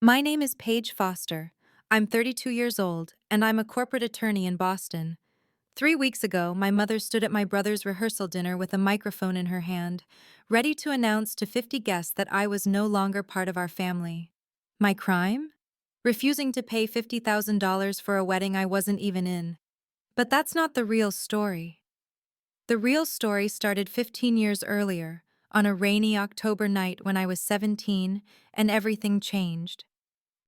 My name is Paige Foster. I'm 32 years old, and I'm a corporate attorney in Boston. 3 weeks ago, my mother stood at my brother's rehearsal dinner with a microphone in her hand, ready to announce to 50 guests that I was no longer part of our family. My crime? Refusing to pay $50,000 for a wedding I wasn't even in. But that's not the real story. The real story started 15 years earlier, on a rainy October night when I was 17, and everything changed.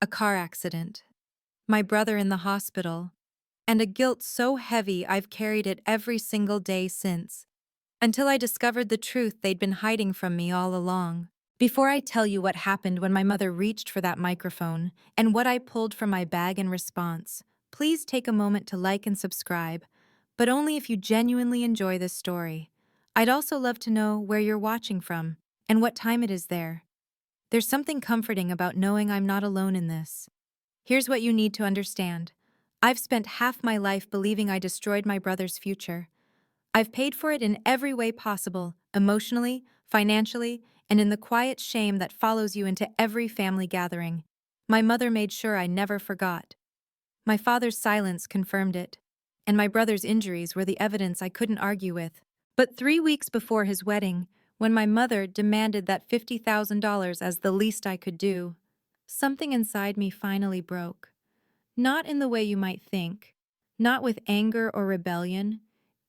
A car accident, my brother in the hospital, and a guilt so heavy I've carried it every single day since, until I discovered the truth they'd been hiding from me all along. Before I tell you what happened when my mother reached for that microphone and what I pulled from my bag in response, please take a moment to like and subscribe, but only if you genuinely enjoy this story. I'd also love to know where you're watching from and what time it is there. There's something comforting about knowing I'm not alone in this. Here's what you need to understand. I've spent half my life believing I destroyed my brother's future. I've paid for it in every way possible, emotionally, financially, and in the quiet shame that follows you into every family gathering. My mother made sure I never forgot. My father's silence confirmed it, and my brother's injuries were the evidence I couldn't argue with. But 3 weeks before his wedding, when my mother demanded that $50,000 as the least I could do, something inside me finally broke. Not in the way you might think, not with anger or rebellion.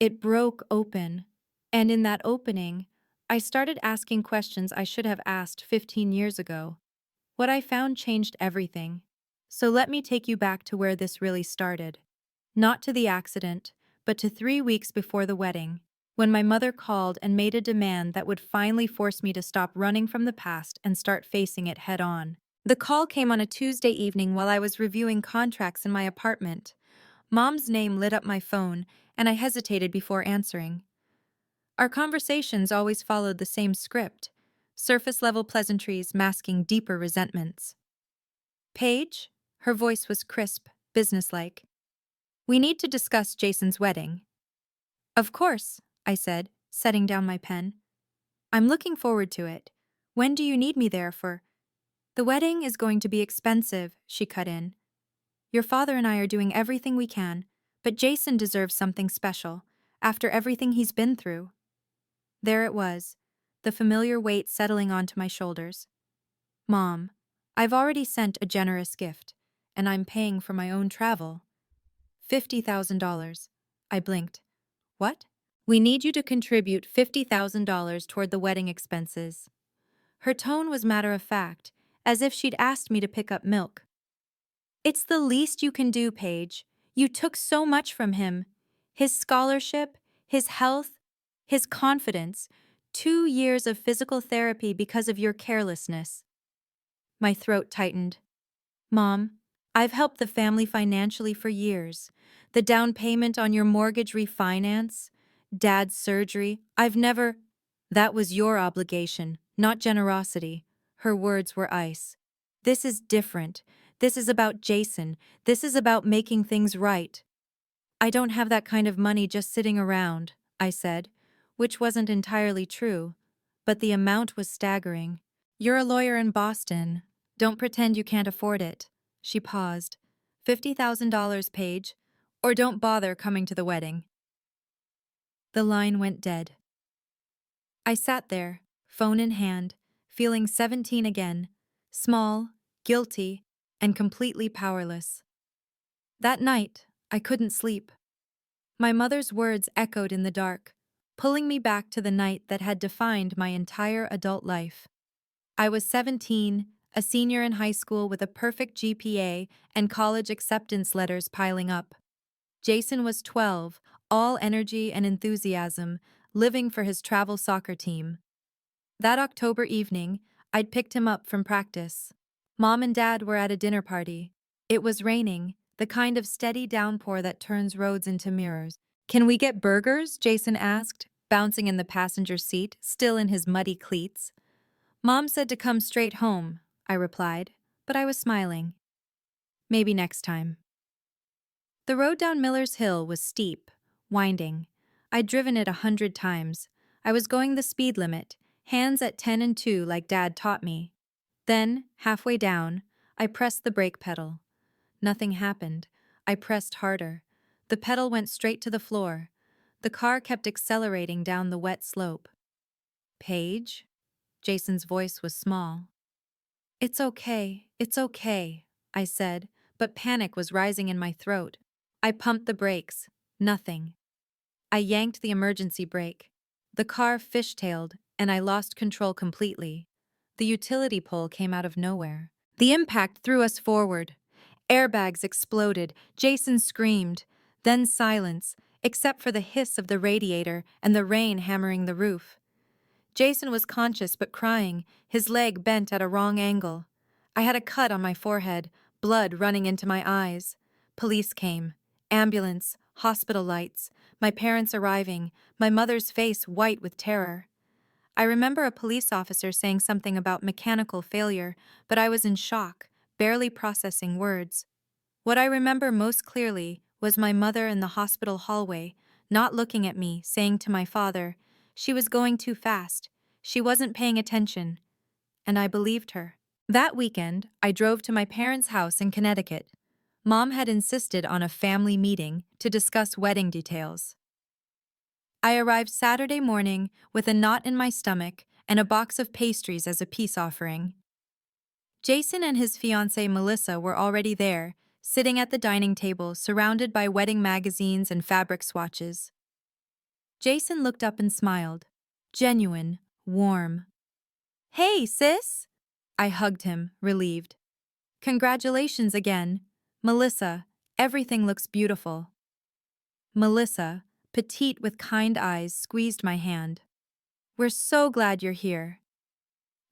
It broke open. And in that opening, I started asking questions I should have asked 15 years ago. What I found changed everything. So let me take you back to where this really started. Not to the accident, but to 3 weeks before the wedding, when my mother called and made a demand that would finally force me to stop running from the past and start facing it head on. The call came on a Tuesday evening while I was reviewing contracts in my apartment. Mom's name lit up my phone, and I hesitated before answering. Our conversations always followed the same script, surface-level pleasantries masking deeper resentments. Paige? Her voice was crisp, businesslike. We need to discuss Jason's wedding. Of course, I said, setting down my pen. I'm looking forward to it. When do you need me there for? The wedding is going to be expensive, she cut in. Your father and I are doing everything we can, but Jason deserves something special, after everything he's been through. There it was, the familiar weight settling onto my shoulders. Mom, I've already sent a generous gift, and I'm paying for my own travel. $50,000. I blinked. What? We need you to contribute $50,000 toward the wedding expenses. Her tone was matter of fact, as if she'd asked me to pick up milk. It's the least you can do, Paige. You took so much from him. His scholarship, his health, his confidence, 2 years of physical therapy because of your carelessness. My throat tightened. Mom, I've helped the family financially for years. The down payment on your mortgage refinance, Dad's surgery, I've never... That was your obligation, not generosity. Her words were ice. This is different. This is about Jason. This is about making things right. I don't have that kind of money just sitting around, I said, which wasn't entirely true, but the amount was staggering. You're a lawyer in Boston. Don't pretend you can't afford it. She paused. $50,000, Paige, or don't bother coming to the wedding. The line went dead. I sat there, phone in hand, feeling 17 again, small, guilty, and completely powerless. That night, I couldn't sleep. My mother's words echoed in the dark, pulling me back to the night that had defined my entire adult life. I was 17, a senior in high school with a perfect GPA and college acceptance letters piling up. Jason was 12, all energy and enthusiasm, living for his travel soccer team. That October evening, I'd picked him up from practice. Mom and Dad were at a dinner party. It was raining, the kind of steady downpour that turns roads into mirrors. Can we get burgers? Jason asked, bouncing in the passenger seat, still in his muddy cleats. Mom said to come straight home, I replied, but I was smiling. Maybe next time. The road down Miller's Hill was steep, winding. I'd driven it 100 times. I was going the speed limit, hands at 10 and 2 like Dad taught me. Then, halfway down, I pressed the brake pedal. Nothing happened. I pressed harder. The pedal went straight to the floor. The car kept accelerating down the wet slope. Paige? Jason's voice was small. It's okay, I said, but panic was rising in my throat. I pumped the brakes. Nothing. I yanked the emergency brake. The car fishtailed, and I lost control completely. The utility pole came out of nowhere. The impact threw us forward. Airbags exploded. Jason screamed. Then silence, except for the hiss of the radiator and the rain hammering the roof. Jason was conscious but crying, his leg bent at a wrong angle. I had a cut on my forehead, blood running into my eyes. Police came. Ambulance, hospital lights, my parents arriving, my mother's face white with terror. I remember a police officer saying something about mechanical failure, but I was in shock, barely processing words. What I remember most clearly was my mother in the hospital hallway, not looking at me, saying to my father, she was going too fast, she wasn't paying attention, and I believed her. That weekend, I drove to my parents' house in Connecticut. Mom had insisted on a family meeting to discuss wedding details. I arrived Saturday morning with a knot in my stomach and a box of pastries as a peace offering. Jason and his fiancée Melissa were already there, sitting at the dining table surrounded by wedding magazines and fabric swatches. Jason looked up and smiled. Genuine, warm. Hey, sis! I hugged him, relieved. Congratulations again. Melissa, everything looks beautiful. Melissa, petite with kind eyes, squeezed my hand. We're so glad you're here.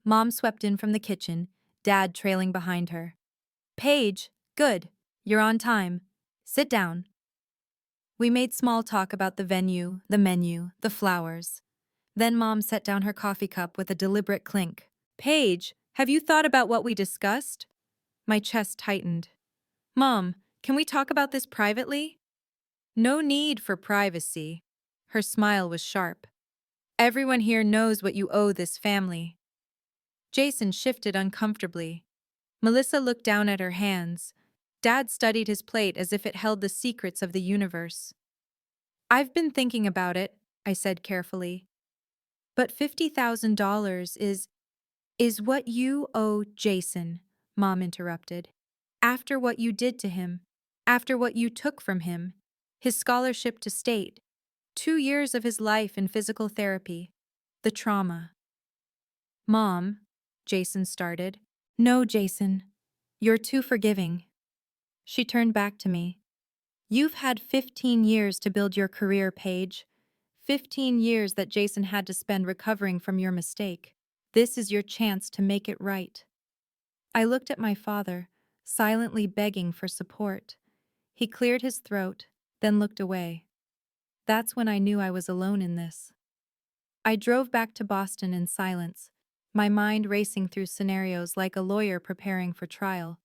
Mom swept in from the kitchen, Dad trailing behind her. Paige, good. You're on time. Sit down. We made small talk about the venue, the menu, the flowers. Then Mom set down her coffee cup with a deliberate clink. Paige, have you thought about what we discussed? My chest tightened. Mom, can we talk about this privately? No need for privacy. Her smile was sharp. Everyone here knows what you owe this family. Jason shifted uncomfortably. Melissa looked down at her hands. Dad studied his plate as if it held the secrets of the universe. I've been thinking about it, I said carefully. But $50,000 is what you owe Jason, Mom interrupted. After what you did to him, after what you took from him, his scholarship to state, 2 years of his life in physical therapy, the trauma. Mom, Jason started. No, Jason. You're too forgiving. She turned back to me. You've had 15 years to build your career, Paige. 15 years that Jason had to spend recovering from your mistake. This is your chance to make it right. I looked at my father, silently begging for support. He cleared his throat, then looked away. That's when I knew I was alone in this. I drove back to Boston in silence, my mind racing through scenarios like a lawyer preparing for trial.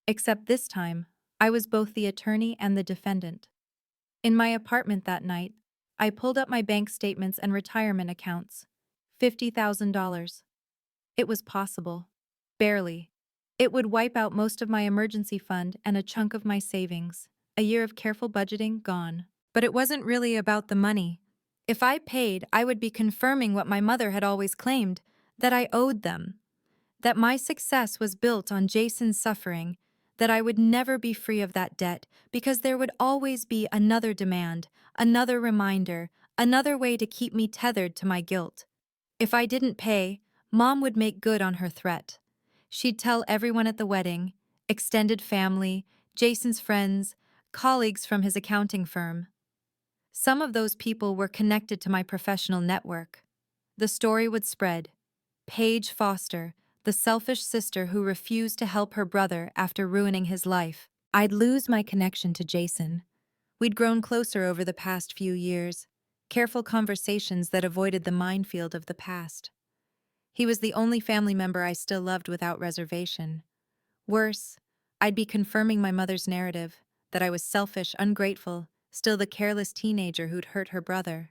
Except this time, I was both the attorney and the defendant. In my apartment that night, I pulled up my bank statements and retirement accounts. $50,000. It was possible. Barely. It would wipe out most of my emergency fund and a chunk of my savings. A year of careful budgeting gone. But it wasn't really about the money. If I paid, I would be confirming what my mother had always claimed, that I owed them. That my success was built on Jason's suffering, that I would never be free of that debt because there would always be another demand, another reminder, another way to keep me tethered to my guilt. If I didn't pay, Mom would make good on her threat. She'd tell everyone at the wedding, extended family, Jason's friends, colleagues from his accounting firm. Some of those people were connected to my professional network. The story would spread. Paige Foster, the selfish sister who refused to help her brother after ruining his life. I'd lose my connection to Jason. We'd grown closer over the past few years, careful conversations that avoided the minefield of the past. He was the only family member I still loved without reservation. Worse, I'd be confirming my mother's narrative, that I was selfish, ungrateful, still the careless teenager who'd hurt her brother.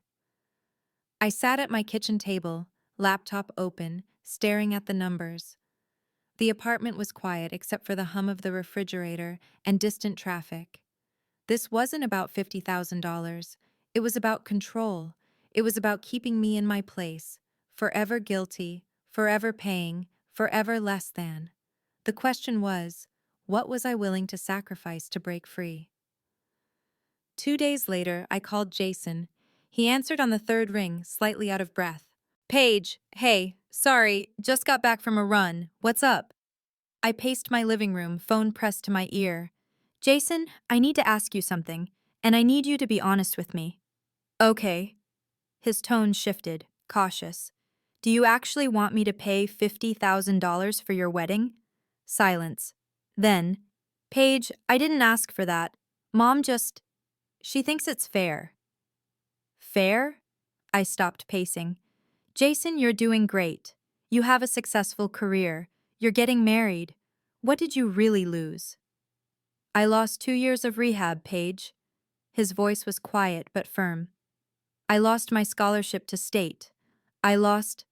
I sat at my kitchen table, laptop open, staring at the numbers. The apartment was quiet except for the hum of the refrigerator and distant traffic. This wasn't about $50,000. It was about control. It was about keeping me in my place, forever guilty, forever paying, forever less than. The question was, what was I willing to sacrifice to break free? 2 days later, I called Jason. He answered on the third ring, slightly out of breath. Paige, hey, sorry, just got back from a run. What's up? I paced my living room, phone pressed to my ear. Jason, I need to ask you something, and I need you to be honest with me. Okay. His tone shifted, cautious. Do you actually want me to pay $50,000 for your wedding? Silence. Then, Paige, I didn't ask for that. Mom just. She thinks it's fair. Fair? I stopped pacing. Jason, you're doing great. You have a successful career. You're getting married. What did you really lose? I lost 2 years of rehab, Paige. His voice was quiet but firm. I lost my scholarship to state. I lost.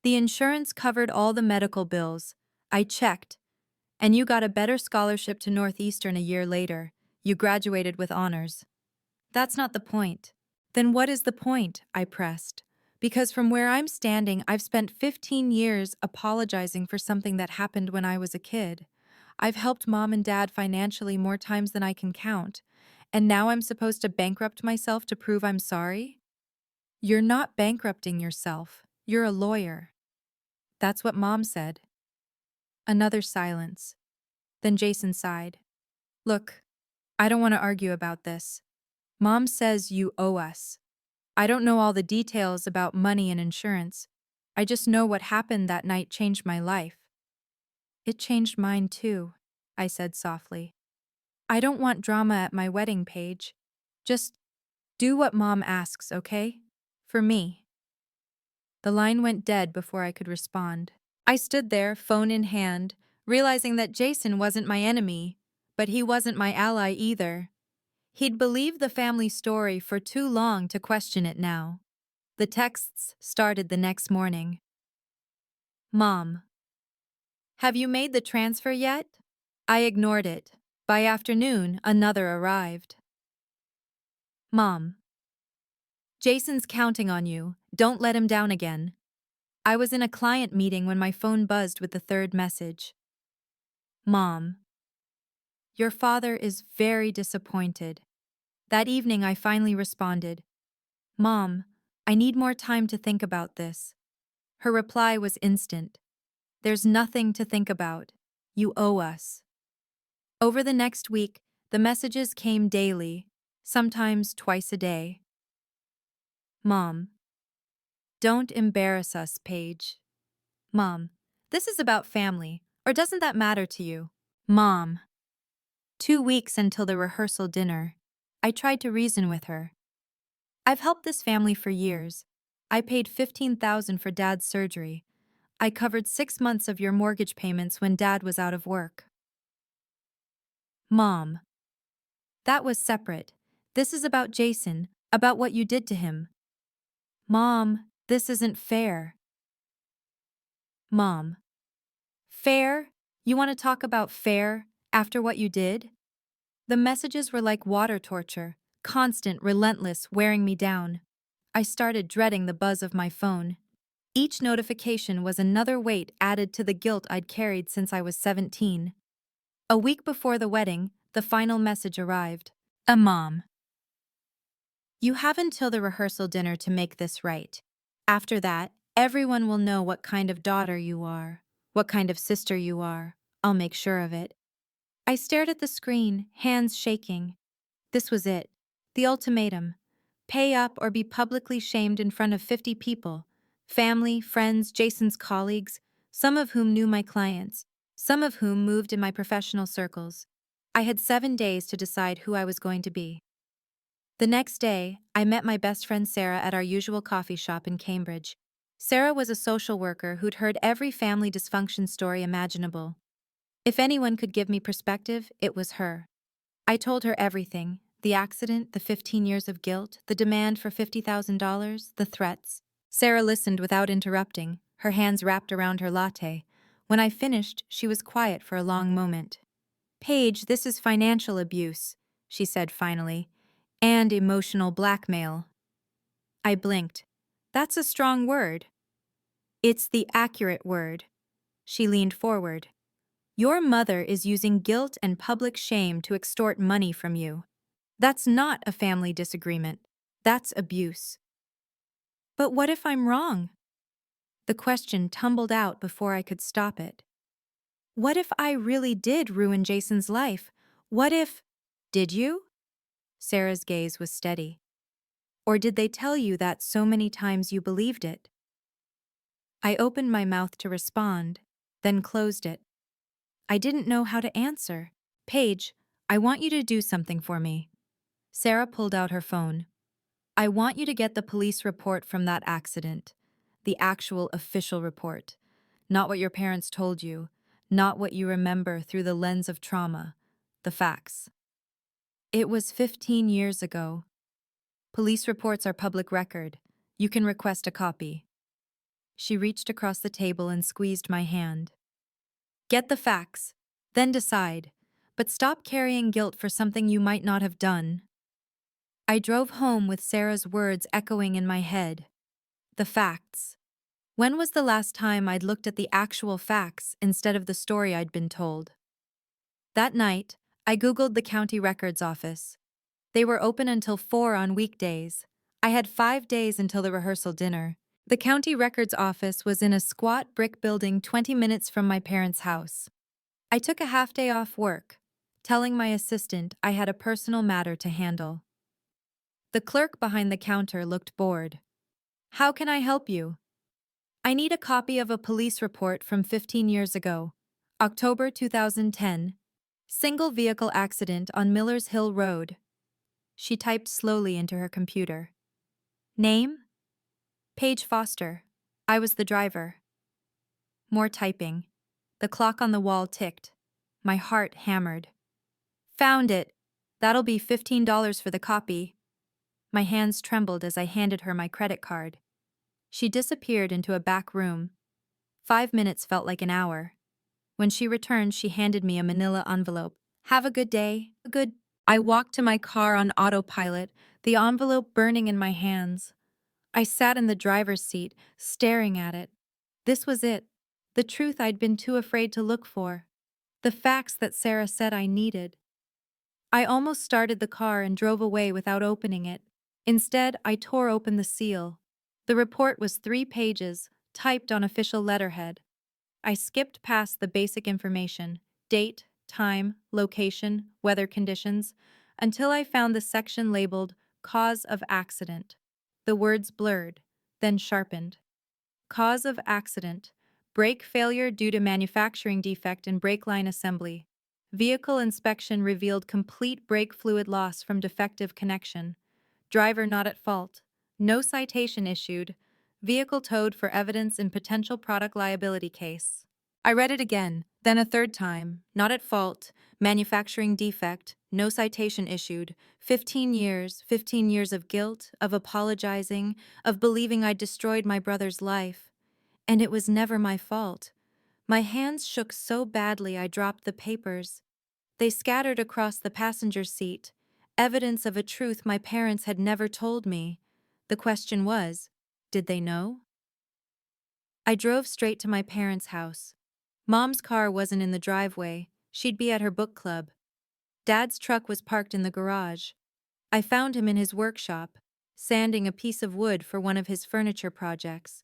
The insurance covered all the medical bills. I checked. And you got a better scholarship to Northeastern a year later. You graduated with honors. That's not the point. Then what is the point? I pressed. Because from where I'm standing, I've spent 15 years apologizing for something that happened when I was a kid. I've helped mom and dad financially more times than I can count. And now I'm supposed to bankrupt myself to prove I'm sorry? You're not bankrupting yourself. You're a lawyer. That's what Mom said. Another silence. Then Jason sighed. Look, I don't want to argue about this. Mom says you owe us. I don't know all the details about money and insurance. I just know what happened that night changed my life. It changed mine too, I said softly. I don't want drama at my wedding, Paige. Just do what Mom asks, okay? For me. The line went dead before I could respond. I stood there, phone in hand, realizing that Jason wasn't my enemy, but he wasn't my ally either. He'd believed the family story for too long to question it now. The texts started the next morning. Mom. Have you made the transfer yet? I ignored it. By afternoon, another arrived. Mom. Jason's counting on you. Don't let him down again. I was in a client meeting when my phone buzzed with the third message. Mom. Your father is very disappointed. That evening I finally responded. Mom, I need more time to think about this. Her reply was instant. There's nothing to think about. You owe us. Over the next week, the messages came daily, sometimes twice a day. Mom. Don't embarrass us, Paige. Mom. This is about family, or doesn't that matter to you? Mom. 2 weeks until the rehearsal dinner. I tried to reason with her. I've helped this family for years. I paid $15,000 for Dad's surgery. I covered 6 months of your mortgage payments when Dad was out of work. Mom. That was separate. This is about Jason, about what you did to him. Mom, this isn't fair. Mom. Fair? You want to talk about fair after what you did? The messages were like water torture, constant, relentless, wearing me down. I started dreading the buzz of my phone. Each notification was another weight added to the guilt I'd carried since I was 17. A week before the wedding, the final message arrived. Mom. You have until the rehearsal dinner to make this right. After that, everyone will know what kind of daughter you are, what kind of sister you are. I'll make sure of it. I stared at the screen, hands shaking. This was it. The ultimatum. Pay up or be publicly shamed in front of 50 people. Family, friends, Jason's colleagues, some of whom knew my clients, some of whom moved in my professional circles. I had 7 days to decide who I was going to be. The next day, I met my best friend Sarah at our usual coffee shop in Cambridge. Sarah was a social worker who'd heard every family dysfunction story imaginable. If anyone could give me perspective, it was her. I told her everything: the accident, the 15 years of guilt, the demand for $50,000, the threats. Sarah listened without interrupting, her hands wrapped around her latte. When I finished, she was quiet for a long moment. "Paige, this is financial abuse," she said finally, "and emotional blackmail." I blinked. "That's a strong word." "It's the accurate word." She leaned forward. "Your mother is using guilt and public shame to extort money from you. That's not a family disagreement. That's abuse." "But what if I'm wrong?" The question tumbled out before I could stop it. What if I really did ruin Jason's life? What if— Did you? Sarah's gaze was steady. Or did they tell you that so many times you believed it? I opened my mouth to respond, then closed it. I didn't know how to answer. "Paige, I want you to do something for me." Sarah pulled out her phone. "I want you to get the police report from that accident. The actual official report. Not what your parents told you. Not what you remember through the lens of trauma. The facts." "It was 15 years ago. Police reports are public record. You can request a copy." She reached across the table and squeezed my hand. "Get the facts. Then decide. But stop carrying guilt for something you might not have done." I drove home with Sarah's words echoing in my head. The facts. When was the last time I'd looked at the actual facts instead of the story I'd been told? That night, I Googled the county records office. They were open until 4 on weekdays. I had 5 days until the rehearsal dinner. The county records office was in a squat brick building 20 minutes from my parents' house. I took a half day off work, telling my assistant I had a personal matter to handle. The clerk behind the counter looked bored. "How can I help you?" "I need a copy of a police report from 15 years ago. October 2010. Single vehicle accident on Millers Hill Road." She typed slowly into her computer. "Name?" "Paige Foster. I was the driver." More typing. The clock on the wall ticked. My heart hammered. "Found it. That'll be $15 for the copy." My hands trembled as I handed her my credit card. She disappeared into a back room. 5 minutes felt like an hour. When she returned, she handed me a manila envelope. "Have a good day." I walked to my car on autopilot, the envelope burning in my hands. I sat in the driver's seat, staring at it. This was it. The truth I'd been too afraid to look for. The facts that Sarah said I needed. I almost started the car and drove away without opening it. Instead, I tore open the seal. The report was 3 pages, typed on official letterhead. I skipped past the basic information, date, time, location, weather conditions, until I found the section labeled Cause of Accident. The words blurred, then sharpened. Cause of accident: brake failure due to manufacturing defect in brake line assembly. Vehicle inspection revealed complete brake fluid loss from defective connection. Driver not at fault. No citation issued. Vehicle towed for evidence in potential product liability case. I read it again, then a third time. Not at fault. Manufacturing defect. No citation issued. 15 years of guilt, of apologizing, of believing I'd destroyed my brother's life. And it was never my fault. My hands shook so badly I dropped the papers. They scattered across the passenger seat, evidence of a truth my parents had never told me. The question was, did they know? I drove straight to my parents' house. Mom's car wasn't in the driveway. She'd be at her book club. Dad's truck was parked in the garage. I found him in his workshop, sanding a piece of wood for one of his furniture projects.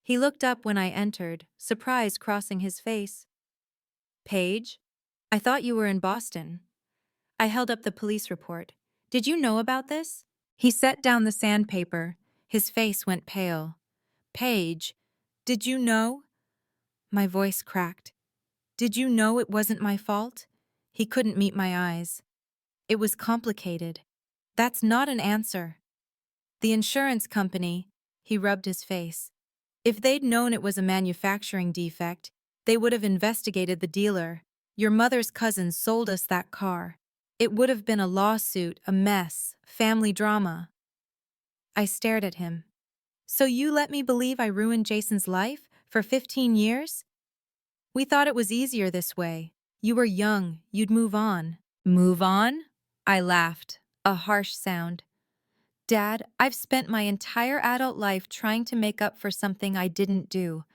He looked up when I entered, surprise crossing his face. "Paige? I thought you were in Boston." I held up the police report. "Did you know about this?" He set down the sandpaper. His face went pale. "Paige, did you know?" My voice cracked. "Did you know it wasn't my fault?" He couldn't meet my eyes. "It was complicated." "That's not an answer." "The insurance company," he rubbed his face. "If they'd known it was a manufacturing defect, they would have investigated the dealer. Your mother's cousin sold us that car. It would have been a lawsuit, a mess, family drama." I stared at him. "So you let me believe I ruined Jason's life for 15 years?" We thought it was easier this way. You were young, you'd move on. Move on? I laughed, a harsh sound. Dad, I've spent my entire adult life trying to make up for something I didn't do.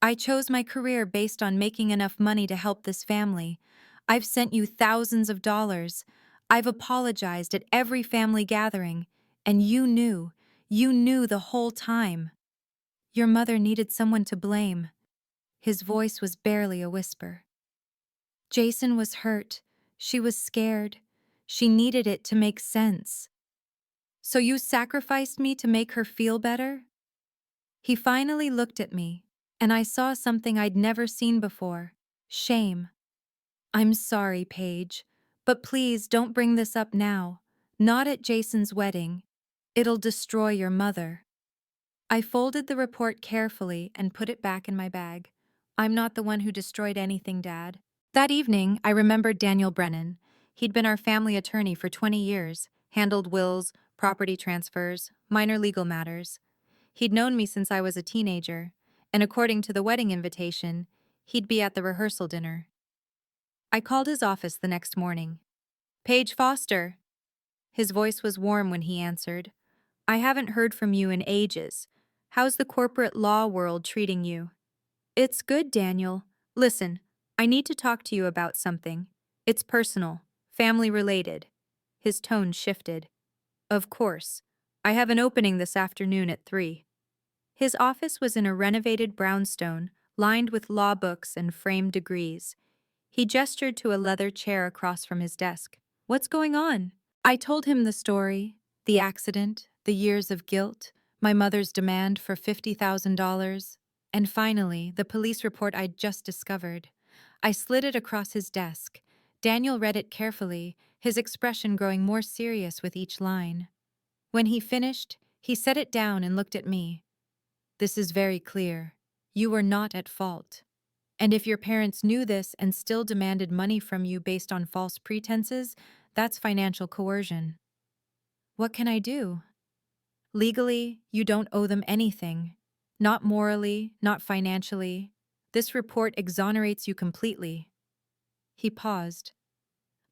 I chose my career based on making enough money to help this family. I've sent you thousands of dollars. I've apologized at every family gathering. And you knew the whole time. Your mother needed someone to blame. His voice was barely a whisper. Jason was hurt. She was scared. She needed it to make sense. So you sacrificed me to make her feel better? He finally looked at me, and I saw something I'd never seen before: shame. I'm sorry, Paige, but please don't bring this up now. Not at Jason's wedding. It'll destroy your mother. I folded the report carefully and put it back in my bag. I'm not the one who destroyed anything, Dad. That evening, I remembered Daniel Brennan. He'd been our family attorney for 20 years, handled wills, property transfers, minor legal matters. He'd known me since I was a teenager, and according to the wedding invitation, he'd be at the rehearsal dinner. I called his office the next morning. Paige Foster. His voice was warm when he answered. I haven't heard from you in ages. How's the corporate law world treating you? It's good, Daniel. Listen, I need to talk to you about something. It's personal, family related. His tone shifted. Of course. I have an opening this afternoon at 3. His office was in a renovated brownstone, lined with law books and framed degrees. He gestured to a leather chair across from his desk. What's going on? I told him the story, the accident, the years of guilt, my mother's demand for $50,000, and finally, the police report I'd just discovered. I slid it across his desk. Daniel read it carefully, his expression growing more serious with each line. When he finished, he set it down and looked at me. This is very clear. You were not at fault. And if your parents knew this and still demanded money from you based on false pretenses, that's financial coercion. What can I do? Legally, you don't owe them anything. Not morally, not financially. This report exonerates you completely. He paused.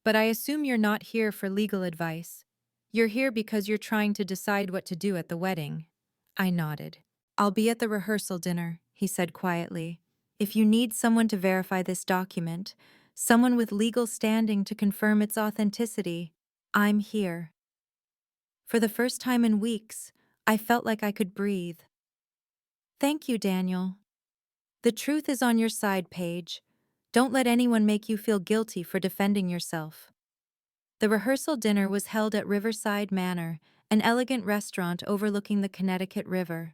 But I assume you're not here for legal advice. You're here because you're trying to decide what to do at the wedding. I nodded. I'll be at the rehearsal dinner, he said quietly. If you need someone to verify this document, someone with legal standing to confirm its authenticity, I'm here. For the first time in weeks, I felt like I could breathe. Thank you, Daniel. The truth is on your side, Paige. Don't let anyone make you feel guilty for defending yourself. The rehearsal dinner was held at Riverside Manor, an elegant restaurant overlooking the Connecticut River.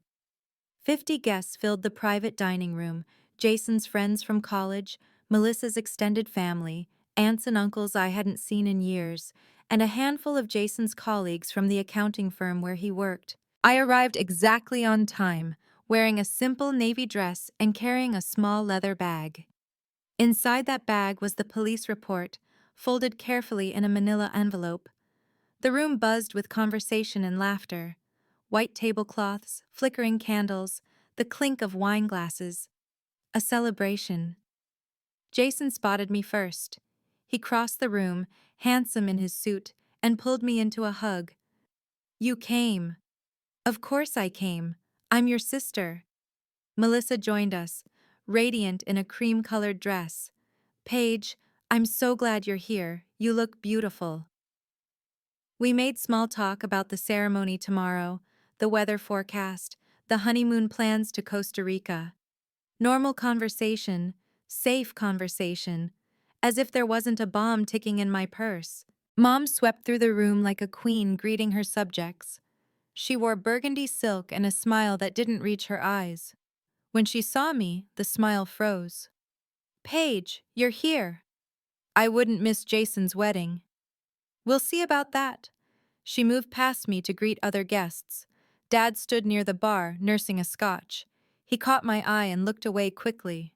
50 guests filled the private dining room: Jason's friends from college, Melissa's extended family, aunts and uncles I hadn't seen in years, and a handful of Jason's colleagues from the accounting firm where he worked. I arrived exactly on time, wearing a simple navy dress and carrying a small leather bag. Inside that bag was the police report, folded carefully in a manila envelope. The room buzzed with conversation and laughter. White tablecloths, flickering candles, the clink of wine glasses. A celebration. Jason spotted me first. He crossed the room, handsome in his suit, and pulled me into a hug. You came. Of course I came. I'm your sister. Melissa joined us, radiant in a cream-colored dress. Paige, I'm so glad you're here. You look beautiful. We made small talk about the ceremony tomorrow, the weather forecast, the honeymoon plans to Costa Rica. Normal conversation, safe conversation, as if there wasn't a bomb ticking in my purse. Mom swept through the room like a queen greeting her subjects. She wore burgundy silk and a smile that didn't reach her eyes. When she saw me, the smile froze. Paige, you're here. I wouldn't miss Jason's wedding. We'll see about that. She moved past me to greet other guests. Dad stood near the bar, nursing a scotch. He caught my eye and looked away quickly.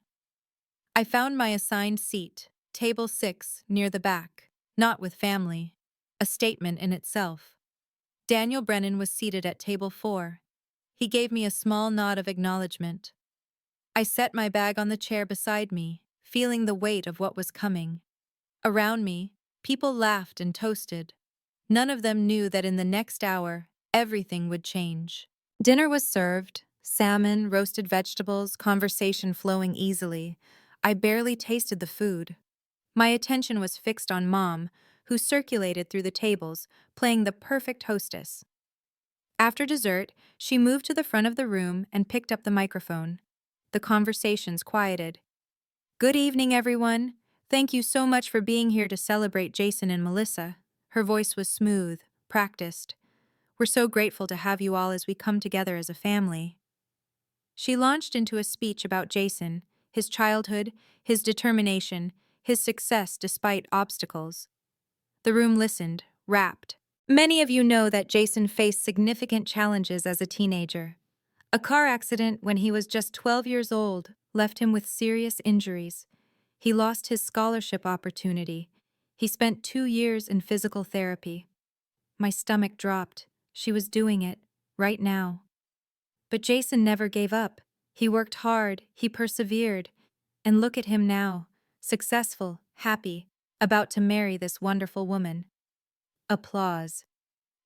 I found my assigned seat, table 6, near the back. Not with family. A statement in itself. Daniel Brennan was seated at table 4. He gave me a small nod of acknowledgement. I set my bag on the chair beside me. feeling the weight of what was coming. Around me, people laughed and toasted. None of them knew that in the next hour, everything would change. Dinner was served, salmon, roasted vegetables, conversation flowing easily. I barely tasted the food. My attention was fixed on Mom, who circulated through the tables, playing the perfect hostess. After dessert, she moved to the front of the room and picked up the microphone. The conversations quieted. "Good evening, everyone. Thank you so much for being here to celebrate Jason and Melissa." Her voice was smooth, practiced. "We're so grateful to have you all as we come together as a family." She launched into a speech about Jason, his childhood, his determination, his success despite obstacles. The room listened, rapt. Many of you know that Jason faced significant challenges as a teenager. A car accident when he was just 12 years old left him with serious injuries. He lost his scholarship opportunity. He spent 2 years in physical therapy. My stomach dropped. She was doing it, right now. But Jason never gave up. He worked hard, he persevered. And look at him now, successful, happy, about to marry this wonderful woman. Applause.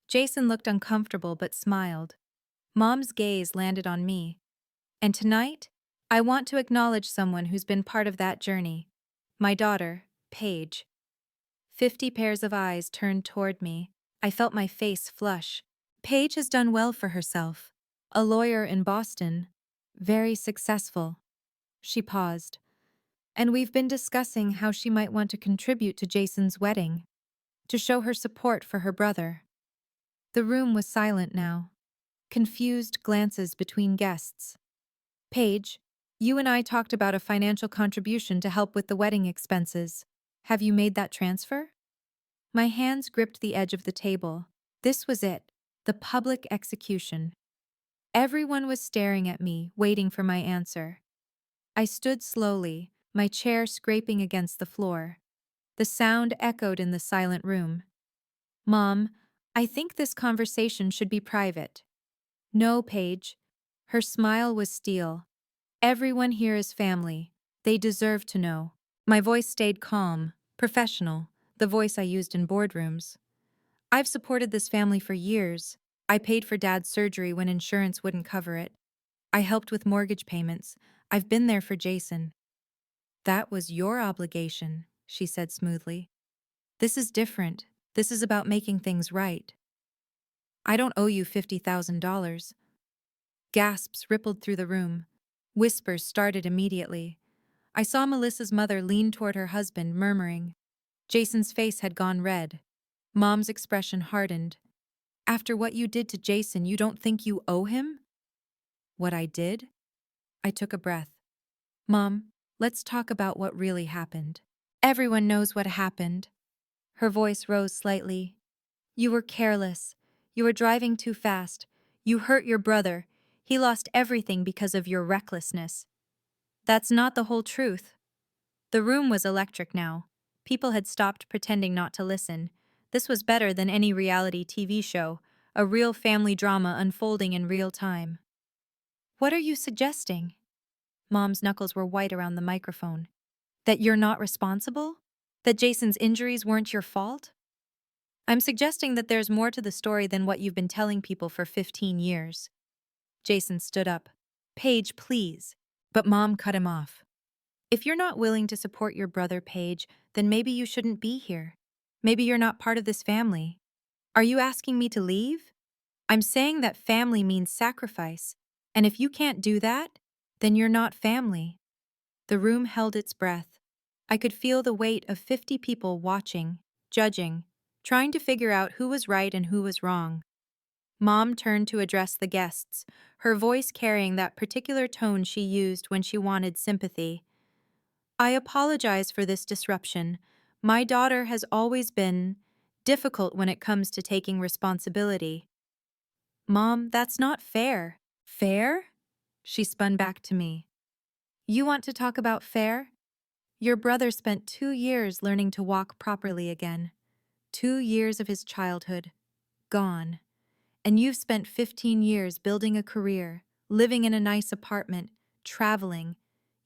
Jason looked uncomfortable but smiled. Mom's gaze landed on me. And tonight, I want to acknowledge someone who's been part of that journey. My daughter, Paige. 50 pairs of eyes turned toward me. I felt my face flush. Paige has done well for herself. A lawyer in Boston. Very successful. She paused. And we've been discussing how she might want to contribute to Jason's wedding, to show her support for her brother. The room was silent now. Confused glances between guests. "Paige, you and I talked about a financial contribution to help with the wedding expenses. Have you made that transfer?" My hands gripped the edge of the table. This was it, the public execution. Everyone was staring at me, waiting for my answer. I stood slowly, my chair scraping against the floor. The sound echoed in the silent room. "Mom, I think this conversation should be private." "No, Paige." Her smile was steel. "Everyone here is family. They deserve to know." My voice stayed calm, professional, the voice I used in boardrooms. "I've supported this family for years. I paid for Dad's surgery when insurance wouldn't cover it. I helped with mortgage payments. I've been there for Jason." "That was your obligation," she said smoothly. "This is different. This is about making things right. I don't owe you $50,000. Gasps rippled through the room. Whispers started immediately. I saw Melissa's mother lean toward her husband, murmuring. Jason's face had gone red. Mom's expression hardened. "After what you did to Jason, you don't think you owe him?" "What I did?" I took a breath. "Mom, let's talk about what really happened." "Everyone knows what happened." Her voice rose slightly. "You were careless. You were driving too fast. You hurt your brother. He lost everything because of your recklessness." "That's not the whole truth." The room was electric now. People had stopped pretending not to listen. This was better than any reality TV show, a real family drama unfolding in real time. "What are you suggesting?" Mom's knuckles were white around the microphone. "That you're not responsible? That Jason's injuries weren't your fault?" "I'm suggesting that there's more to the story than what you've been telling people for 15 years. Jason stood up. "Paige, please." But Mom cut him off. "If you're not willing to support your brother, Paige, then maybe you shouldn't be here. Maybe you're not part of this family. Are you asking me to leave?" "I'm saying that family means sacrifice, and if you can't do that, then you're not family." The room held its breath. I could feel the weight of 50 people watching, judging, trying to figure out who was right and who was wrong. Mom turned to address the guests, her voice carrying that particular tone she used when she wanted sympathy. "I apologize for this disruption. My daughter has always been difficult when it comes to taking responsibility." "Mom, that's not fair." "Fair?" She spun back to me. "You want to talk about fair? Your brother spent 2 years learning to walk properly again. 2 years of his childhood. Gone. And you've spent 15 years building a career, living in a nice apartment, traveling.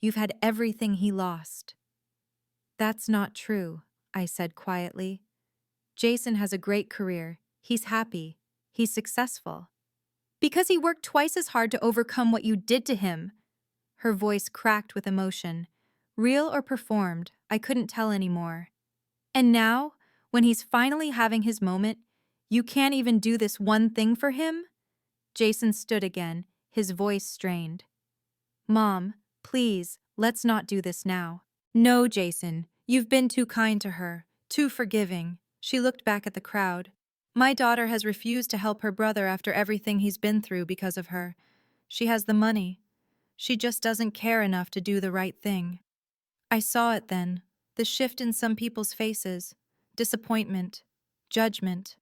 You've had everything he lost." That's not true, I said quietly. Jason has a great career. He's happy. He's successful. Because he worked twice as hard to overcome what you did to him. Her voice cracked with emotion. Real or performed, I couldn't tell anymore. And now, when he's finally having his moment, you can't even do this one thing for him? Jason stood again, his voice strained. Mom, please, let's not do this now. No, Jason, you've been too kind to her, too forgiving. She looked back at the crowd. My daughter has refused to help her brother after everything he's been through because of her. She has the money. She just doesn't care enough to do the right thing. I saw it then, the shift in some people's faces, disappointment, judgment.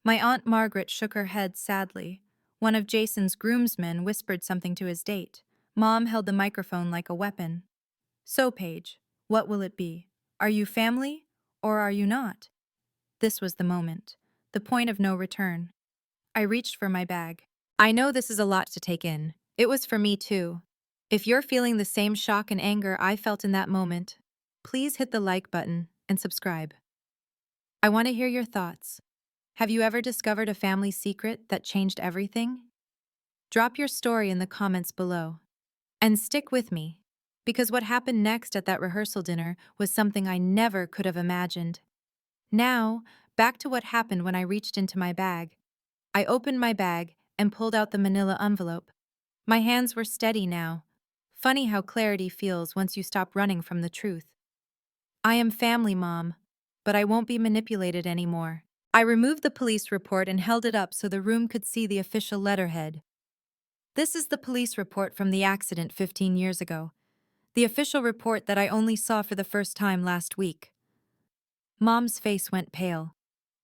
My Aunt Margaret shook her head sadly. One of Jason's groomsmen whispered something to his date. Mom held the microphone like a weapon. So, Paige, what will it be? Are you family, or are you not? This was the moment, the point of no return. I reached for my bag. I know this is a lot to take in. It was for me too. If you're feeling the same shock and anger I felt in that moment, please hit the like button and subscribe. I want to hear your thoughts. Have you ever discovered a family secret that changed everything? Drop your story in the comments below. And stick with me, because what happened next at that rehearsal dinner was something I never could have imagined. Now, back to what happened when I reached into my bag. I opened my bag and pulled out the manila envelope. My hands were steady now. Funny how clarity feels once you stop running from the truth. I am family, Mom, but I won't be manipulated anymore. I removed the police report and held it up so the room could see the official letterhead. This is the police report from the accident 15 years ago. The official report that I only saw for the first time last week. Mom's face went pale.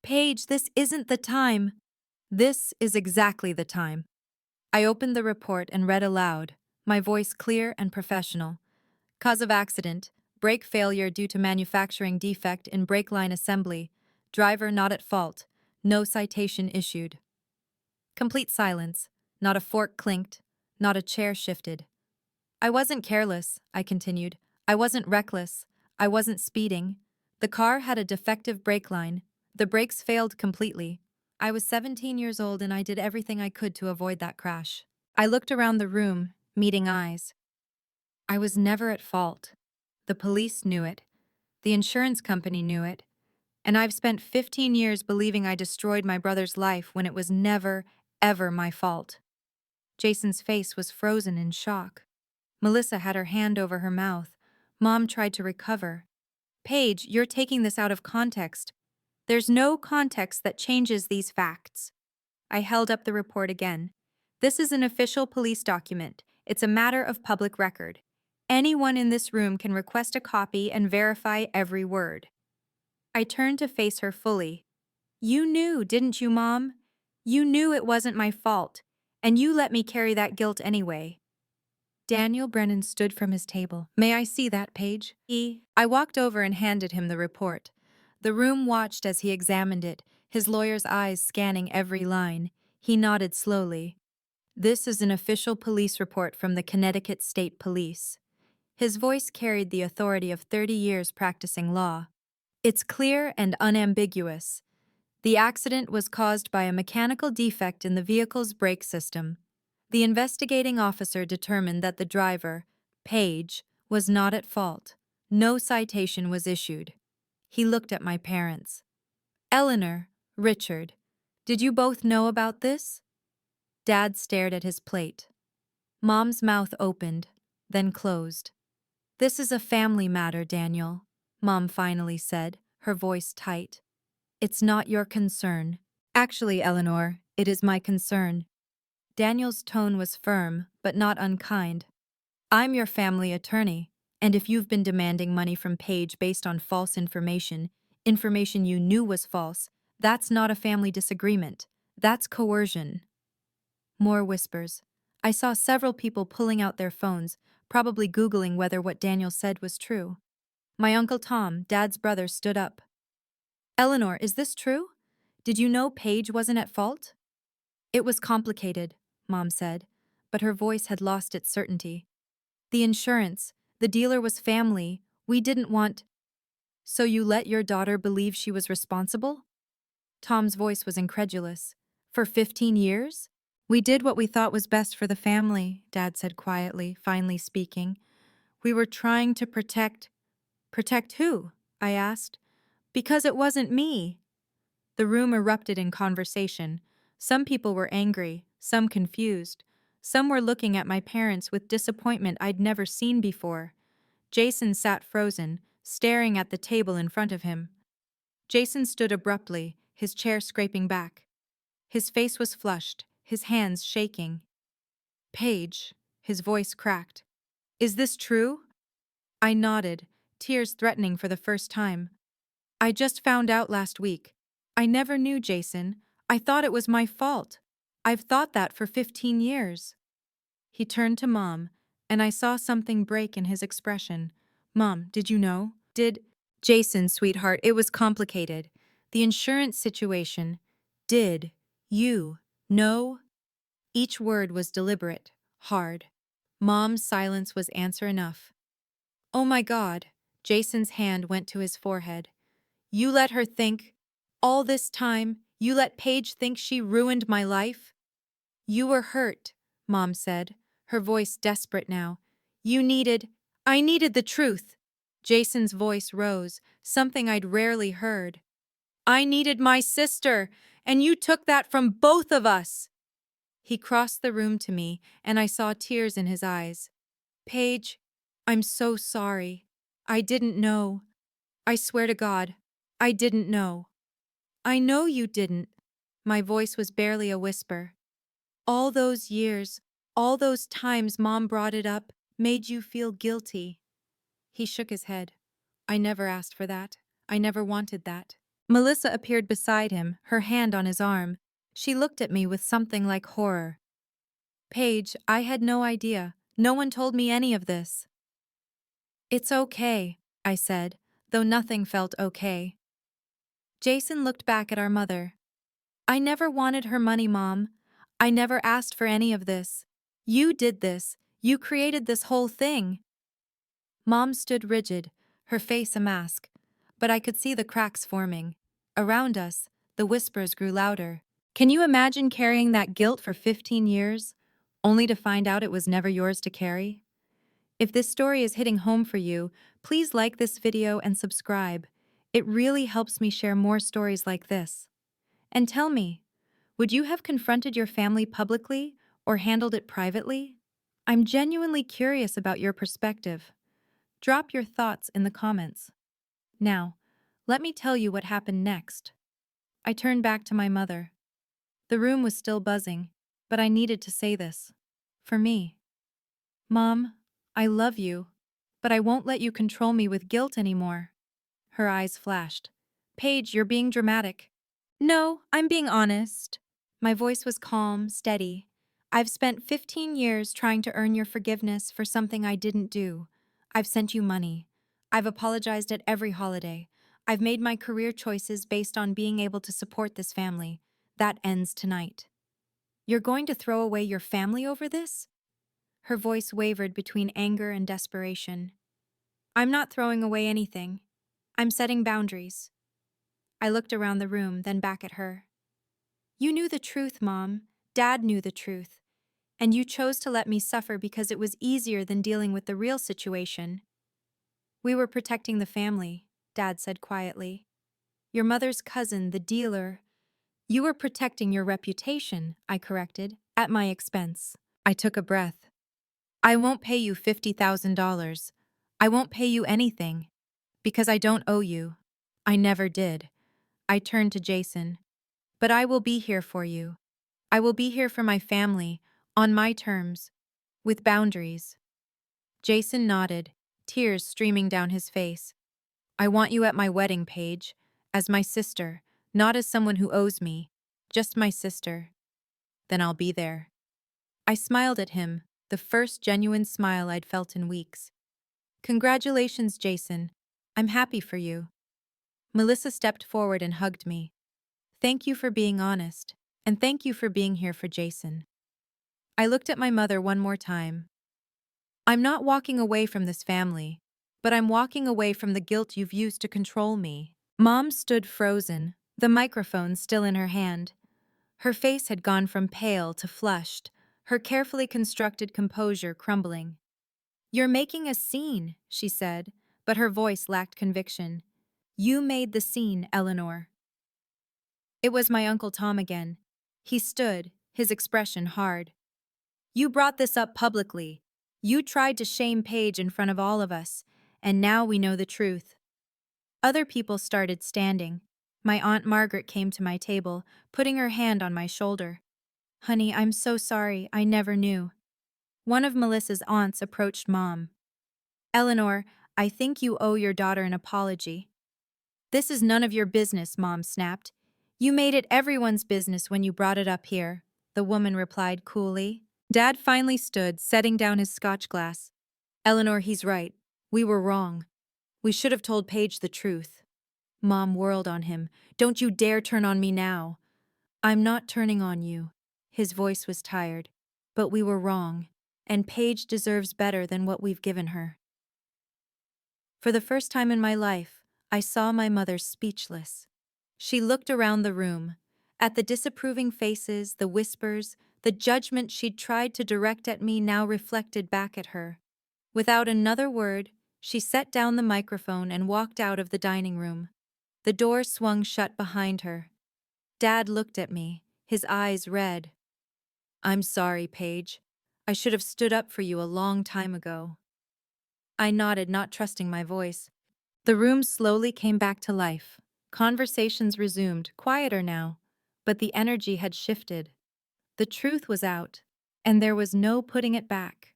Paige, this isn't the time. This is exactly the time. I opened the report and read aloud, my voice clear and professional. Cause of accident, brake failure due to manufacturing defect in brake line assembly. Driver not at fault. No citation issued. Complete silence. Not a fork clinked. Not a chair shifted. I wasn't careless, I continued. I wasn't reckless. I wasn't speeding. The car had a defective brake line. The brakes failed completely. I was 17 years old and I did everything I could to avoid that crash. I looked around the room, meeting eyes. I was never at fault. The police knew it. The insurance company knew it. And I've spent 15 years believing I destroyed my brother's life when it was never, ever my fault. Jason's face was frozen in shock. Melissa had her hand over her mouth. Mom tried to recover. Paige, you're taking this out of context. There's no context that changes these facts. I held up the report again. This is an official police document. It's a matter of public record. Anyone in this room can request a copy and verify every word. I turned to face her fully. You knew, didn't you, Mom? You knew it wasn't my fault, and you let me carry that guilt anyway. Daniel Brennan stood from his table. May I see that, Paige? I walked over and handed him the report. The room watched as he examined it, his lawyer's eyes scanning every line. He nodded slowly. This is an official police report from the Connecticut State Police. His voice carried the authority of 30 years practicing law. It's clear and unambiguous. The accident was caused by a mechanical defect in the vehicle's brake system. The investigating officer determined that the driver, Paige, was not at fault. No citation was issued. He looked at my parents. Eleanor, Richard, did you both know about this? Dad stared at his plate. Mom's mouth opened, then closed. This is a family matter, Daniel, Mom finally said, her voice tight. It's not your concern. Actually, Eleanor, it is my concern. Daniel's tone was firm, but not unkind. I'm your family attorney, and if you've been demanding money from Paige based on false information, information you knew was false, that's not a family disagreement. That's coercion. More whispers. I saw several people pulling out their phones, probably Googling whether what Daniel said was true. My Uncle Tom, Dad's brother, stood up. Eleanor, is this true? Did you know Paige wasn't at fault? It was complicated, Mom said, but her voice had lost its certainty. The insurance, the dealer was family. We didn't want... So you let your daughter believe she was responsible? Tom's voice was incredulous. For 15 years? We did what we thought was best for the family, Dad said quietly, finally speaking. We were trying to protect. Protect who? I asked. Because it wasn't me. The room erupted in conversation. Some people were angry, some confused. Some were looking at my parents with disappointment I'd never seen before. Jason sat frozen, staring at the table in front of him. Jason stood abruptly, his chair scraping back. His face was flushed, his hands shaking. Paige, his voice cracked. Is this true? I nodded, tears threatening for the first time. I just found out last week. I never knew, Jason. I thought it was my fault. I've thought that for 15 years. He turned to Mom, and I saw something break in his expression. Mom, did you know? Jason, sweetheart, it was complicated. The insurance situation. Did you know? Each word was deliberate, hard. Mom's silence was answer enough. Oh my God. Jason's hand went to his forehead. You let her think, all this time, you let Paige think she ruined my life? You were hurt, Mom said, her voice desperate now. I needed the truth. Jason's voice rose, something I'd rarely heard. I needed my sister, and you took that from both of us. He crossed the room to me, and I saw tears in his eyes. Paige, I'm so sorry. I didn't know. I swear to God, I didn't know. I know you didn't. My voice was barely a whisper. All those years, all those times Mom brought it up, made you feel guilty. He shook his head. I never asked for that. I never wanted that. Melissa appeared beside him, her hand on his arm. She looked at me with something like horror. Paige, I had no idea. No one told me any of this. It's okay, I said, though nothing felt okay. Jason looked back at our mother. I never wanted her money, Mom. I never asked for any of this. You did this. You created this whole thing. Mom stood rigid, her face a mask, but I could see the cracks forming. Around us, the whispers grew louder. Can you imagine carrying that guilt for 15 years, only to find out it was never yours to carry? If this story is hitting home for you, please like this video and subscribe. It really helps me share more stories like this. And tell me, would you have confronted your family publicly or handled it privately? I'm genuinely curious about your perspective. Drop your thoughts in the comments. Now, let me tell you what happened next. I turned back to my mother. The room was still buzzing, but I needed to say this. For me. Mom, I love you, but I won't let you control me with guilt anymore. Her eyes flashed. Paige, you're being dramatic. No, I'm being honest. My voice was calm, steady. I've spent 15 years trying to earn your forgiveness for something I didn't do. I've sent you money. I've apologized at every holiday. I've made my career choices based on being able to support this family. That ends tonight. You're going to throw away your family over this? Her voice wavered between anger and desperation. I'm not throwing away anything. I'm setting boundaries. I looked around the room, then back at her. You knew the truth, Mom. Dad knew the truth. And you chose to let me suffer because it was easier than dealing with the real situation. We were protecting the family, Dad said quietly. Your mother's cousin, the dealer. You were protecting your reputation, I corrected, at my expense. I took a breath. I won't pay you $50,000. I won't pay you anything. Because I don't owe you. I never did. I turned to Jason. But I will be here for you. I will be here for my family, on my terms, with boundaries. Jason nodded, tears streaming down his face. I want you at my wedding, Paige, as my sister, not as someone who owes me, just my sister. Then I'll be there. I smiled at him, the first genuine smile I'd felt in weeks. Congratulations, Jason. I'm happy for you. Melissa stepped forward and hugged me. Thank you for being honest, and thank you for being here for Jason. I looked at my mother one more time. I'm not walking away from this family, but I'm walking away from the guilt you've used to control me. Mom stood frozen, the microphone still in her hand. Her face had gone from pale to flushed, her carefully constructed composure crumbling. "You're making a scene," she said, but her voice lacked conviction. "You made the scene, Eleanor." It was my Uncle Tom again. He stood, his expression hard. "You brought this up publicly. You tried to shame Paige in front of all of us, and now we know the truth." Other people started standing. My Aunt Margaret came to my table, putting her hand on my shoulder. "Honey, I'm so sorry, I never knew." One of Melissa's aunts approached Mom. "Eleanor, I think you owe your daughter an apology." "This is none of your business," Mom snapped. "You made it everyone's business when you brought it up here," the woman replied coolly. Dad finally stood, setting down his scotch glass. "Eleanor, he's right. We were wrong. We should have told Paige the truth." Mom whirled on him. "Don't you dare turn on me now." "I'm not turning on you." His voice was tired. "But we were wrong, and Paige deserves better than what we've given her." For the first time in my life, I saw my mother speechless. She looked around the room, at the disapproving faces, the whispers, the judgment she'd tried to direct at me now reflected back at her. Without another word, she set down the microphone and walked out of the dining room. The door swung shut behind her. Dad looked at me, his eyes red. "I'm sorry, Paige. I should have stood up for you a long time ago." I nodded, not trusting my voice. The room slowly came back to life. Conversations resumed, quieter now, but the energy had shifted. The truth was out, and there was no putting it back.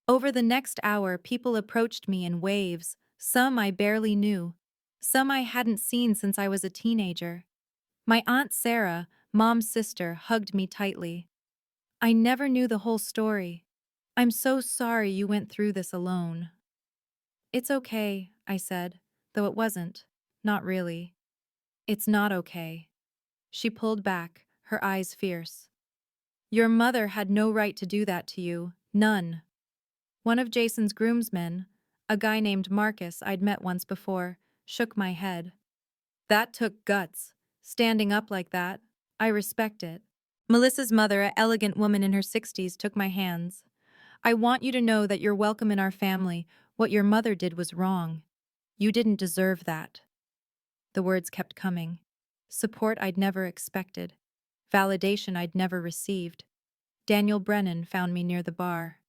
Over the next hour, people approached me in waves, some I barely knew, some I hadn't seen since I was a teenager. My Aunt Sarah, Mom's sister, hugged me tightly. "I never knew the whole story. I'm so sorry you went through this alone." "It's okay," I said, though it wasn't. Not really. "It's not okay." She pulled back, her eyes fierce. "Your mother had no right to do that to you. None." One of Jason's groomsmen, a guy named Marcus I'd met once before, shook my head. "That took guts. Standing up like that. I respect it." Melissa's mother, an elegant woman in her 60s, took my hands. "I want you to know that you're welcome in our family. What your mother did was wrong. You didn't deserve that." The words kept coming. Support I'd never expected. Validation I'd never received. Daniel Brennan found me near the bar.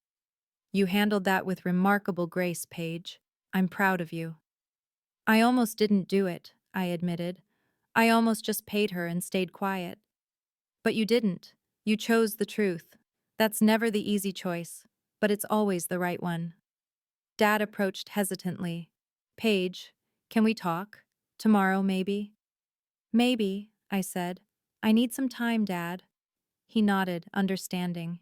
"You handled that with remarkable grace, Paige. I'm proud of you." "I almost didn't do it," I admitted. "I almost just paid her and stayed quiet." "But you didn't. You chose the truth. That's never the easy choice, but it's always the right one." Dad approached hesitantly. "Paige, can we talk? Tomorrow, maybe?" "Maybe," I said. "I need some time, Dad." He nodded, understanding.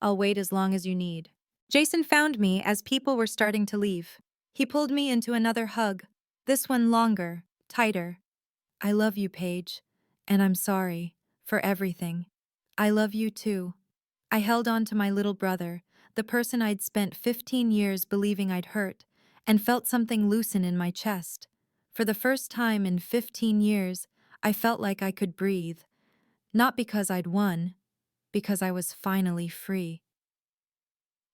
"I'll wait as long as you need." Jason found me as people were starting to leave. He pulled me into another hug, this one longer, tighter. "I love you, Paige, and I'm sorry for everything." "I love you too." I held on to my little brother, the person I'd spent 15 years believing I'd hurt, and felt something loosen in my chest. For the first time in 15 years, I felt like I could breathe. Not because I'd won, because I was finally free.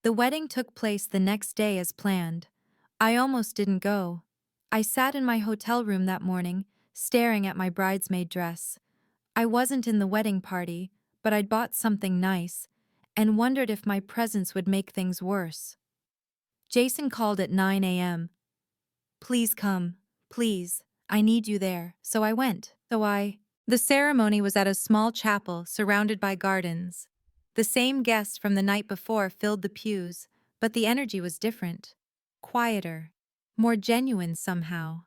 The wedding took place the next day as planned. I almost didn't go. I sat in my hotel room that morning, staring at my bridesmaid dress. I wasn't in the wedding party, but I'd bought something nice, and wondered if my presence would make things worse. Jason called at 9 a.m. "Please come, please, I need you there." So I went. The ceremony was at a small chapel surrounded by gardens. The same guests from the night before filled the pews, but the energy was different. Quieter. More genuine somehow.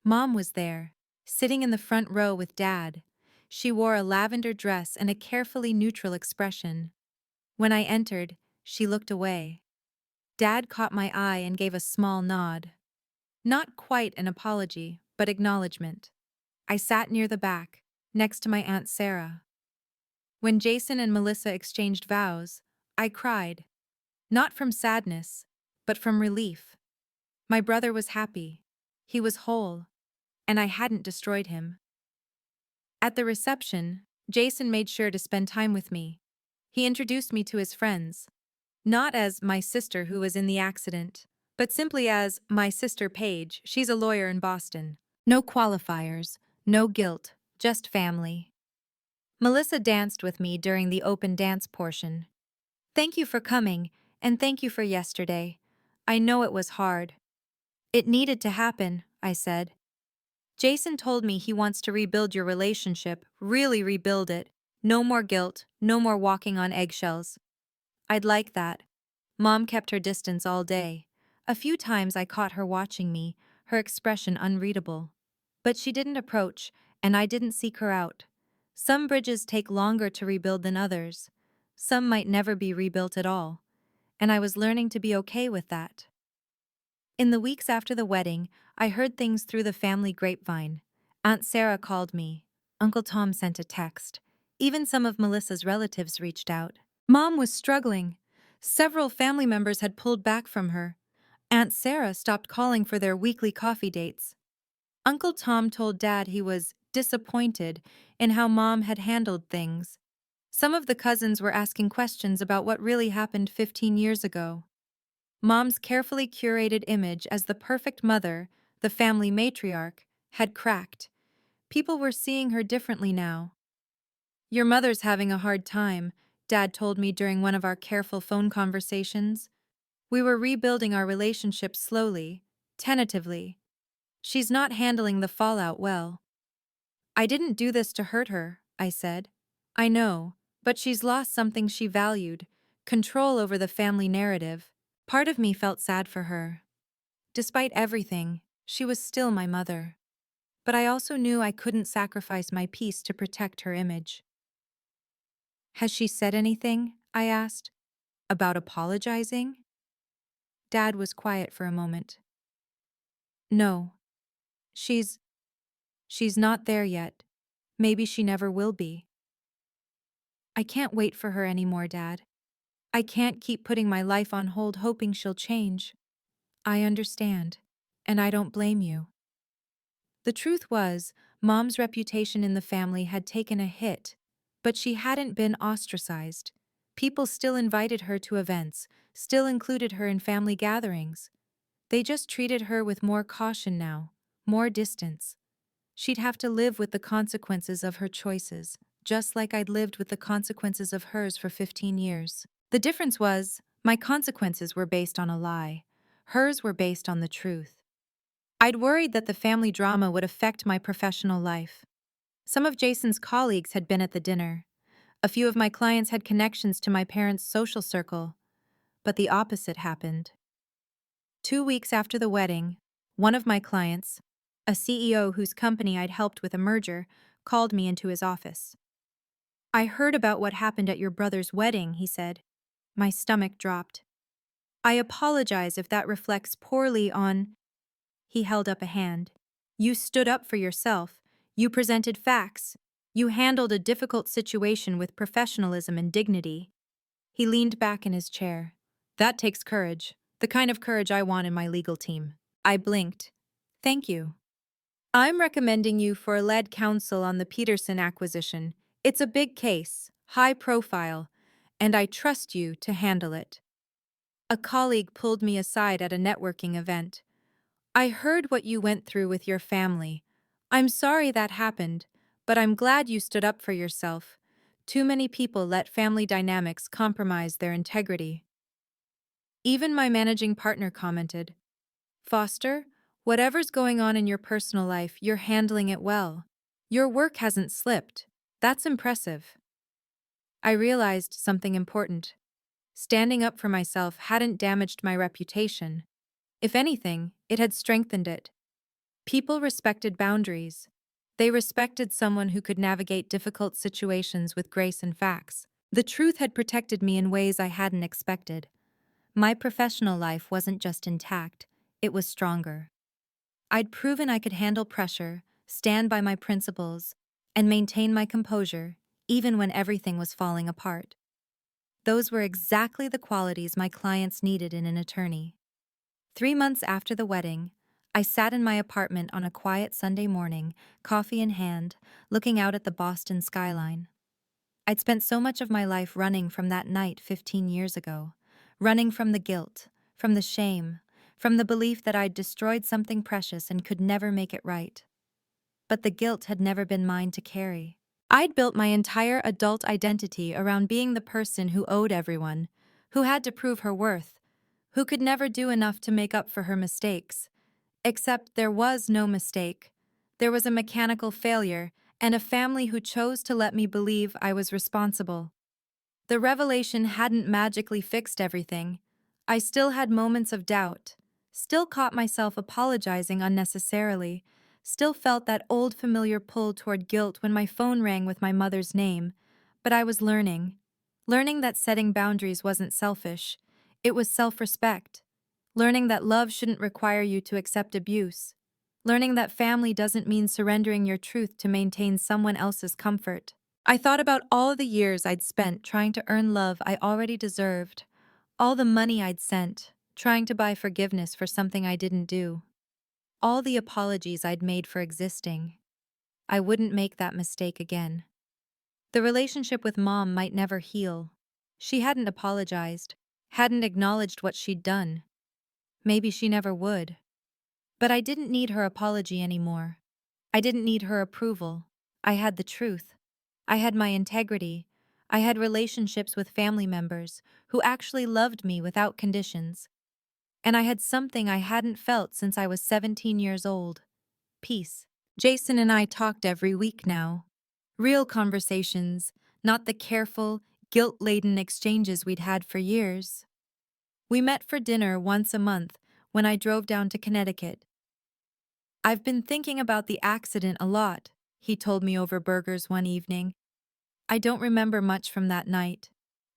Mom was there, sitting in the front row with Dad. She wore a lavender dress and a carefully neutral expression. When I entered, she looked away. Dad caught my eye and gave a small nod. Not quite an apology, but acknowledgement. I sat near the back, next to my Aunt Sarah. When Jason and Melissa exchanged vows, I cried. Not from sadness, but from relief. My brother was happy. He was whole, and I hadn't destroyed him. At the reception, Jason made sure to spend time with me. He introduced me to his friends, not as my sister who was in the accident, but simply as my sister Paige. She's a lawyer in Boston. No qualifiers, no guilt, just family. Melissa danced with me during the open dance portion. Thank you for coming, and thank you for yesterday. I know it was hard. It needed to happen, I said. Jason told me he wants to rebuild your relationship, really rebuild it. No more guilt, no more walking on eggshells. I'd like that. Mom kept her distance all day. A few times I caught her watching me, her expression unreadable. But she didn't approach, and I didn't seek her out. Some bridges take longer to rebuild than others. Some might never be rebuilt at all. And I was learning to be okay with that. In the weeks after the wedding, I heard things through the family grapevine. Aunt Sarah called me. Uncle Tom sent a text. Even some of Melissa's relatives reached out. Mom was struggling. Several family members had pulled back from her. Aunt Sarah stopped calling for their weekly coffee dates. Uncle Tom told Dad he was disappointed in how Mom had handled things. Some of the cousins were asking questions about what really happened 15 years ago. Mom's carefully curated image as the perfect mother, the family matriarch, had cracked. People were seeing her differently now. Your mother's having a hard time, Dad told me during one of our careful phone conversations. We were rebuilding our relationship slowly, tentatively. She's not handling the fallout well. I didn't do this to hurt her, I said. I know, but she's lost something she valued, control over the family narrative. Part of me felt sad for her. Despite everything, she was still my mother. But I also knew I couldn't sacrifice my peace to protect her image. Has she said anything? I asked. About apologizing? Dad was quiet for a moment. No. She's not there yet. Maybe she never will be. I can't wait for her anymore, Dad. I can't keep putting my life on hold hoping she'll change. I understand. And I don't blame you. The truth was, Mom's reputation in the family had taken a hit, but she hadn't been ostracized. People still invited her to events, still included her in family gatherings. They just treated her with more caution now, more distance. She'd have to live with the consequences of her choices, just like I'd lived with the consequences of hers for 15 years. The difference was, my consequences were based on a lie. Hers were based on the truth. I'd worried that the family drama would affect my professional life. Some of Jason's colleagues had been at the dinner. A few of my clients had connections to my parents' social circle. But the opposite happened. 2 weeks after the wedding, one of my clients, a CEO whose company I'd helped with a merger, called me into his office. I heard about what happened at your brother's wedding, he said. My stomach dropped. I apologize if that reflects poorly on... He held up a hand. You stood up for yourself. You presented facts. You handled a difficult situation with professionalism and dignity. He leaned back in his chair. That takes courage. The kind of courage I want in my legal team. I blinked. Thank you. I'm recommending you for lead counsel on the Peterson acquisition. It's a big case, high profile, and I trust you to handle it. A colleague pulled me aside at a networking event. I heard what you went through with your family. I'm sorry that happened, but I'm glad you stood up for yourself. Too many people let family dynamics compromise their integrity. Even my managing partner commented, Foster, whatever's going on in your personal life, you're handling it well. Your work hasn't slipped. That's impressive. I realized something important. Standing up for myself hadn't damaged my reputation. If anything, it had strengthened it. People respected boundaries. They respected someone who could navigate difficult situations with grace and facts. The truth had protected me in ways I hadn't expected. My professional life wasn't just intact, it was stronger. I'd proven I could handle pressure, stand by my principles, and maintain my composure, even when everything was falling apart. Those were exactly the qualities my clients needed in an attorney. 3 months after the wedding, I sat in my apartment on a quiet Sunday morning, coffee in hand, looking out at the Boston skyline. I'd spent so much of my life running from that night 15 years ago, running from the guilt, from the shame, from the belief that I'd destroyed something precious and could never make it right. But the guilt had never been mine to carry. I'd built my entire adult identity around being the person who owed everyone, who had to prove her worth, who could never do enough to make up for her mistakes. Except there was no mistake. There was a mechanical failure, and a family who chose to let me believe I was responsible. The revelation hadn't magically fixed everything. I still had moments of doubt, still caught myself apologizing unnecessarily, still felt that old familiar pull toward guilt when my phone rang with my mother's name. But I was learning that setting boundaries wasn't selfish, it was self-respect. Learning that love shouldn't require you to accept abuse. Learning that family doesn't mean surrendering your truth to maintain someone else's comfort. I thought about all the years I'd spent trying to earn love I already deserved, all the money I'd sent, trying to buy forgiveness for something I didn't do, all the apologies I'd made for existing. I wouldn't make that mistake again. The relationship with Mom might never heal. She hadn't apologized, hadn't acknowledged what she'd done. Maybe she never would. But I didn't need her apology anymore. I didn't need her approval. I had the truth. I had my integrity. I had relationships with family members who actually loved me without conditions. And I had something I hadn't felt since I was 17 years old: peace. Jason and I talked every week now. Real conversations, not the careful, guilt-laden exchanges we'd had for years. We met for dinner once a month when I drove down to Connecticut. "I've been thinking about the accident a lot," he told me over burgers one evening. "I don't remember much from that night.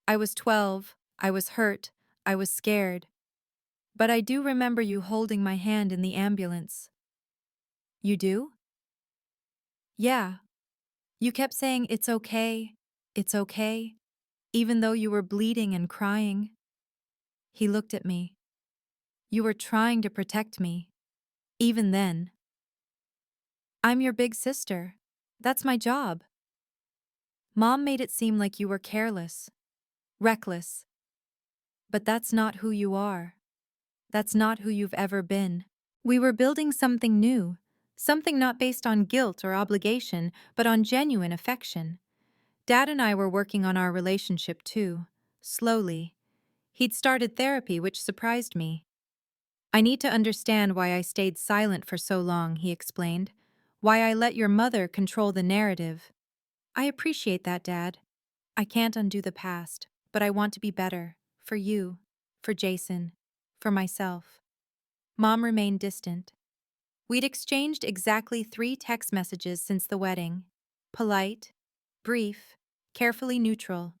I was 12, I was hurt, I was scared. But I do remember you holding my hand in the ambulance." "You do?" "Yeah. You kept saying it's okay, even though you were bleeding and crying." He looked at me. "You were trying to protect me, even then." "I'm your big sister. That's my job." "Mom made it seem like you were careless, reckless. But that's not who you are. That's not who you've ever been." We were building something new, something not based on guilt or obligation, but on genuine affection. Dad and I were working on our relationship too, slowly. He'd started therapy, which surprised me. "I need to understand why I stayed silent for so long," he explained. "Why I let your mother control the narrative." "I appreciate that, Dad. I can't undo the past, but I want to be better. For you, for Jason, for myself." Mom remained distant. We'd exchanged exactly 3 text messages since the wedding. Polite, brief, carefully neutral.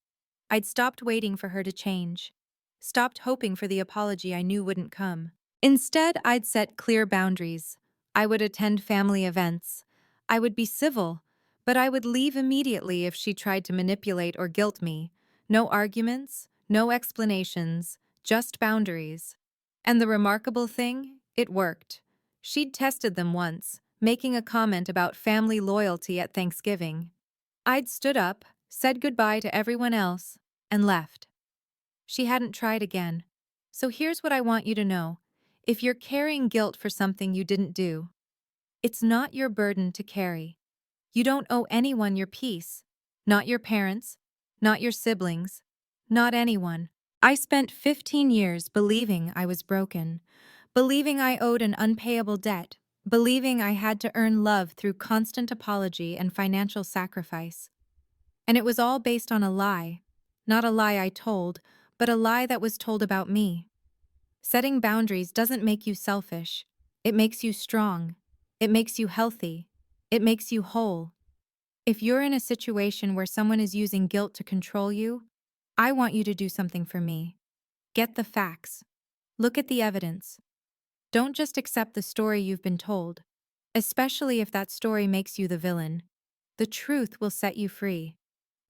I'd stopped waiting for her to change. Stopped hoping for the apology I knew wouldn't come. Instead, I'd set clear boundaries. I would attend family events. I would be civil, but I would leave immediately if she tried to manipulate or guilt me. No arguments, no explanations, just boundaries. And the remarkable thing, it worked. She'd tested them once, making a comment about family loyalty at Thanksgiving. I'd stood up, said goodbye to everyone else, and left. She hadn't tried again. So here's what I want you to know. If you're carrying guilt for something you didn't do, it's not your burden to carry. You don't owe anyone your peace. Not your parents, not your siblings, not anyone. I spent 15 years believing I was broken, believing I owed an unpayable debt, believing I had to earn love through constant apology and financial sacrifice. And it was all based on a lie. Not a lie I told, but a lie that was told about me. Setting boundaries doesn't make you selfish. It makes you strong. It makes you healthy. It makes you whole. If you're in a situation where someone is using guilt to control you, I want you to do something for me. Get the facts. Look at the evidence. Don't just accept the story you've been told, especially if that story makes you the villain. The truth will set you free.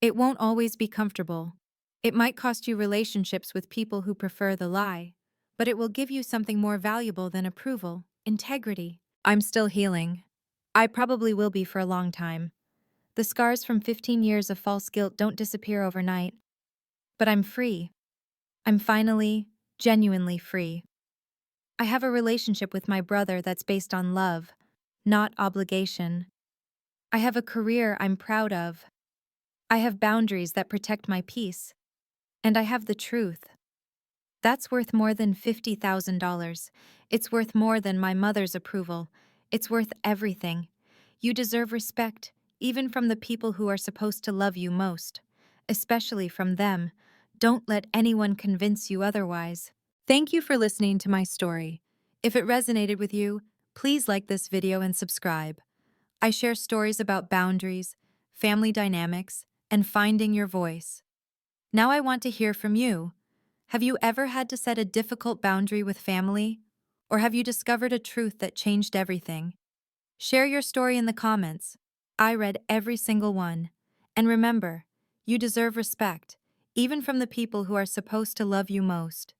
It won't always be comfortable. It might cost you relationships with people who prefer the lie. but it will give you something more valuable than approval: integrity. I'm still healing. I probably will be for a long time. The scars from 15 years of false guilt don't disappear overnight. But I'm free. I'm finally, genuinely free. I have a relationship with my brother that's based on love, not obligation. I have a career I'm proud of. I have boundaries that protect my peace. And I have the truth. That's worth more than $50,000. It's worth more than my mother's approval. It's worth everything. You deserve respect, even from the people who are supposed to love you most. Especially from them. Don't let anyone convince you otherwise. Thank you for listening to my story. If it resonated with you, please like this video and subscribe. I share stories about boundaries, family dynamics, and finding your voice. Now I want to hear from you. Have you ever had to set a difficult boundary with family? Or have you discovered a truth that changed everything? Share your story in the comments. I read every single one. And remember, you deserve respect, even from the people who are supposed to love you most.